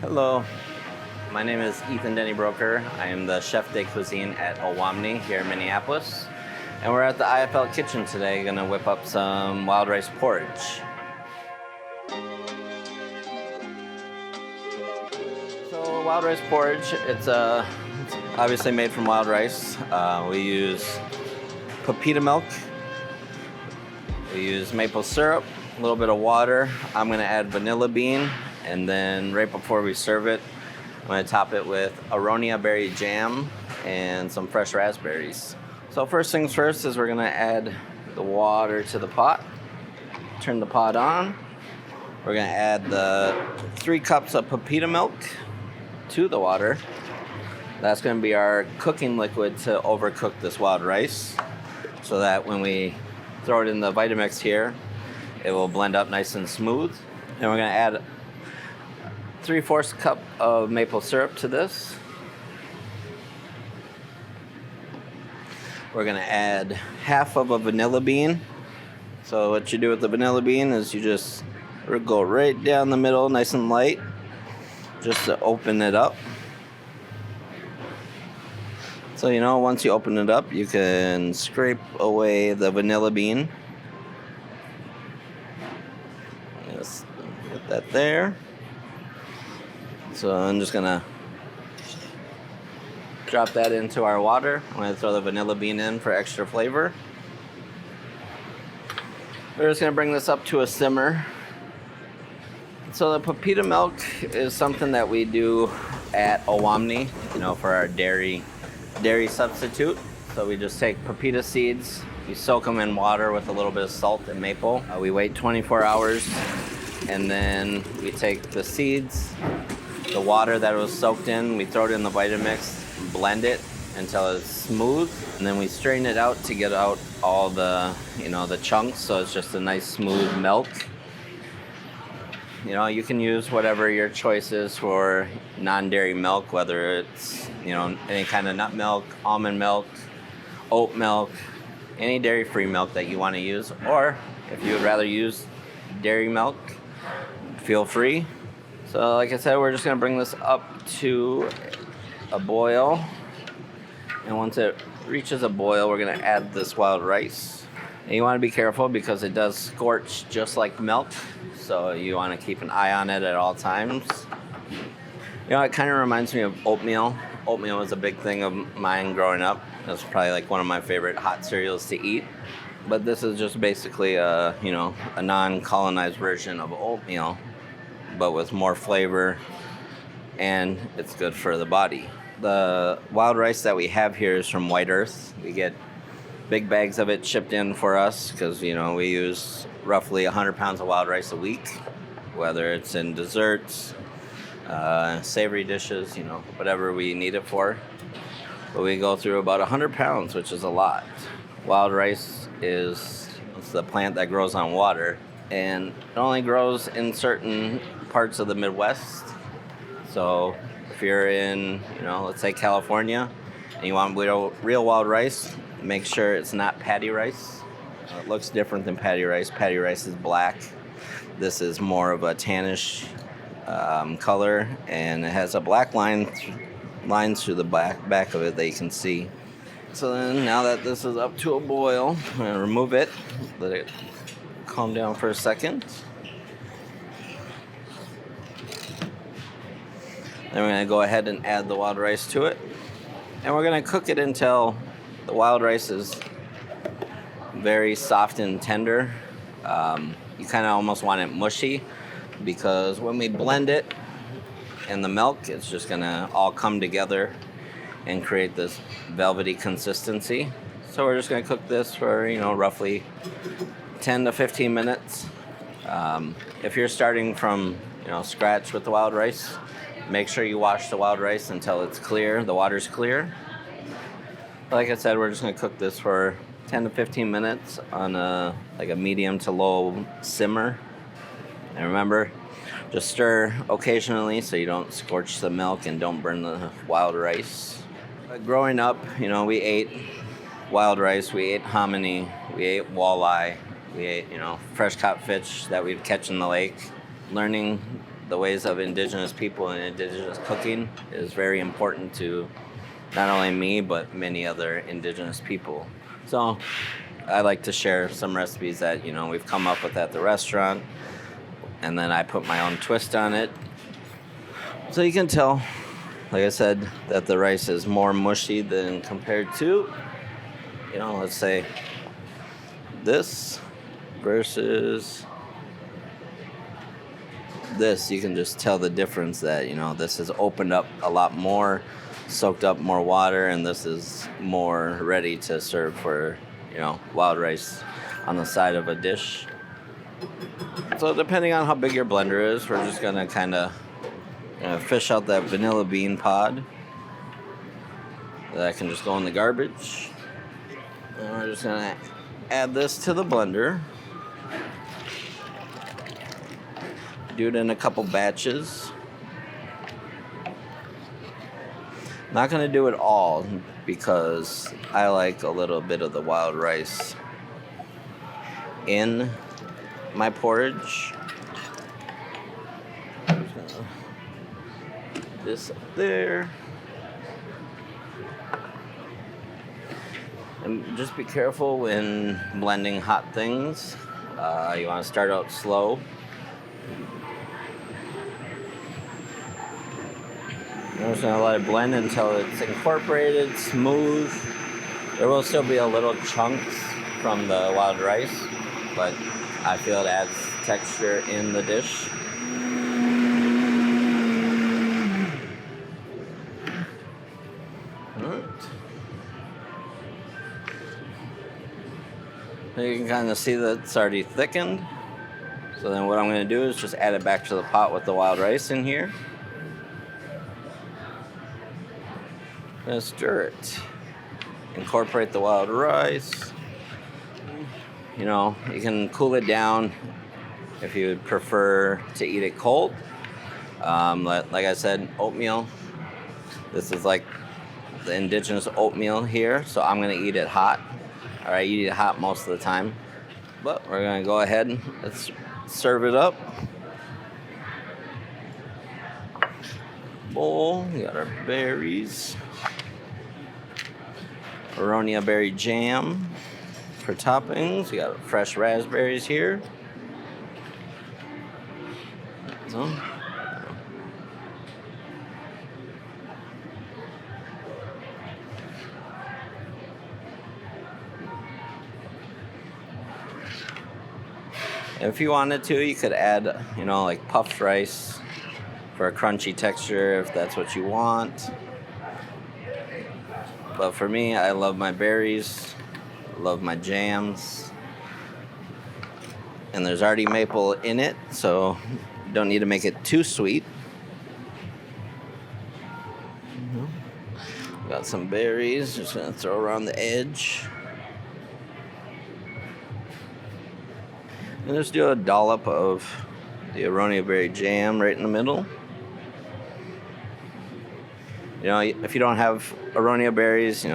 Hello, my name is Ethan Denny-Broker. I am the Chef de Cuisine at Owamni here in Minneapolis. And we're at the IFL kitchen today, gonna whip up some wild rice porridge. So wild rice porridge, it's obviously made from wild rice. We use Pepita milk. We use maple syrup, a little bit of water. I'm gonna add vanilla bean, and then right before we serve it, I'm gonna top it with aronia berry jam and some fresh raspberries. So first things first is we're gonna add the water to the pot. Turn the pot on. We're gonna add the 3 cups of Pepita milk to the water. That's gonna be our cooking liquid to overcook this wild rice, so that when we throw it in the Vitamix here, it will blend up nice and smooth. And we're gonna add 3/4 cup of maple syrup to this. We're gonna add half of a vanilla bean. So what you do with the vanilla bean is you just go right down the middle, nice and light, just to open it up. So once you open it up, you can scrape away the vanilla bean. Just put that there. So I'm just gonna drop that into our water. I'm gonna throw the vanilla bean in for extra flavor. We're just gonna bring this up to a simmer. So the Pepita milk is something that we do at Owamni, for our dairy substitute. So we just take Pepita seeds, we soak them in water with a little bit of salt and maple. We wait 24 hours, and then we take the seeds, the water that it was soaked in, we throw it in the Vitamix, blend it until it's smooth, and then we strain it out to get out all the, the chunks, so it's just a nice smooth milk. You can use whatever your choice is for non-dairy milk, whether it's, any kind of nut milk, almond milk, oat milk, any dairy-free milk that you want to use. Or if you would rather use dairy milk, feel free. So like I said, we're just going to bring this up to a boil. And once it reaches a boil, we're going to add this wild rice. And you want to be careful because it does scorch just like milk. So you want to keep an eye on it at all times. It kind of reminds me of oatmeal. Oatmeal was a big thing of mine growing up. It was probably like one of my favorite hot cereals to eat. But this is just basically a non-colonized version of oatmeal, but with more flavor, and it's good for the body. The wild rice that we have here is from White Earth. We get big bags of it shipped in for us because, we use roughly 100 pounds of wild rice a week, whether it's in desserts, savory dishes, whatever we need it for. But we go through about 100 pounds, which is a lot. Wild rice it's the plant that grows on water, and it only grows in certain parts of the Midwest. So if you're in, let's say California, and you want real wild rice, make sure it's not patty rice. It looks different than patty rice. Patty rice is black. This is more of a tannish color, and it has a black lines through the back of it that you can see. So then, now that this is up to a boil, I'm going to remove it, let it calm down for a second. Then we're going to go ahead and add the wild rice to it. And we're going to cook it until the wild rice is very soft and tender. You kind of almost want it mushy, because when we blend it in the milk, it's just going to all come together and create this velvety consistency. So we're just going to cook this for, roughly 10 to 15 minutes. If you're starting from, scratch with the wild rice, make sure you wash the wild rice until it's clear, the water's clear. Like I said, we're just going to cook this for 10 to 15 minutes on a medium to low simmer. And remember, just stir occasionally so you don't scorch the milk and don't burn the wild rice. Growing up, we ate wild rice, we ate hominy, we ate walleye, we ate, fresh caught fish that we'd catch in the lake. Learning the ways of Indigenous people and Indigenous cooking is very important to not only me, but many other Indigenous people. So I like to share some recipes that, we've come up with at the restaurant, and then I put my own twist on it. So you can tell, like I said, that the rice is more mushy than compared to, let's say this versus this. You can just tell the difference that, this has opened up a lot more, soaked up more water, and this is more ready to serve for, wild rice on the side of a dish. So depending on how big your blender is, we're just going to kind of fish out that vanilla bean pod. That can just go in the garbage. And we're just going to add this to the blender. Do it in a couple batches. Not going to do it all because I like a little bit of the wild rice in my porridge. Just gonna put this up there. And just be careful when blending hot things. You want to start out slow. I'm just going to let it blend until it's incorporated, smooth. There will still be a little chunks from the wild rice, but I feel it adds texture in the dish. You can kind of see that it's already thickened. So then what I'm going to do is just add it back to the pot with the wild rice in here. I'm going to stir it. Incorporate the wild rice. You can cool it down if you would prefer to eat it cold. Like I said, oatmeal. This is like the Indigenous oatmeal here, so I'm going to eat it hot. All right, you eat it hot most of the time. But we're going to go ahead and let's serve it up. Bowl, we got our berries. Aronia berry jam for toppings. We got fresh raspberries here. So, if you wanted to, you could add, like puffed rice for a crunchy texture if that's what you want. But for me, I love my berries, love my jams. And there's already maple in it, so you don't need to make it too sweet. Got some berries, just gonna throw around the edge. And just do a dollop of the aronia berry jam right in the middle. If you don't have aronia berries,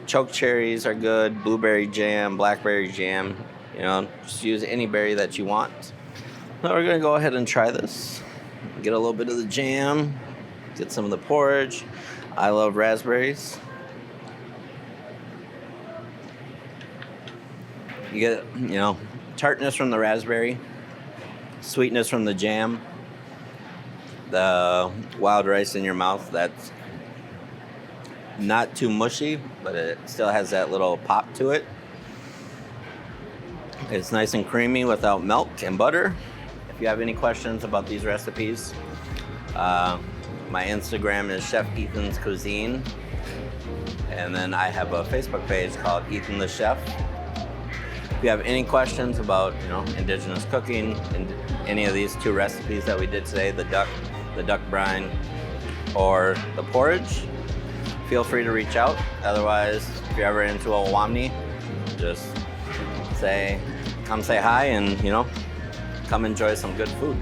choke cherries are good, blueberry jam, blackberry jam, just use any berry that you want. Now we're going to go ahead and try this. Get a little bit of the jam, get some of the porridge. I love raspberries. You get, tartness from the raspberry, sweetness from the jam, the wild rice in your mouth that's not too mushy, but it still has that little pop to it. It's nice and creamy without milk and butter. If you have any questions about these recipes, my Instagram is Chef Ethan's Cuisine, and then I have a Facebook page called Ethan the Chef. If you have any questions about, Indigenous cooking and any of these two recipes that we did today, the duck brine or the porridge, feel free to reach out. Otherwise, if you're ever into Owamni, just come say hi and, come enjoy some good food.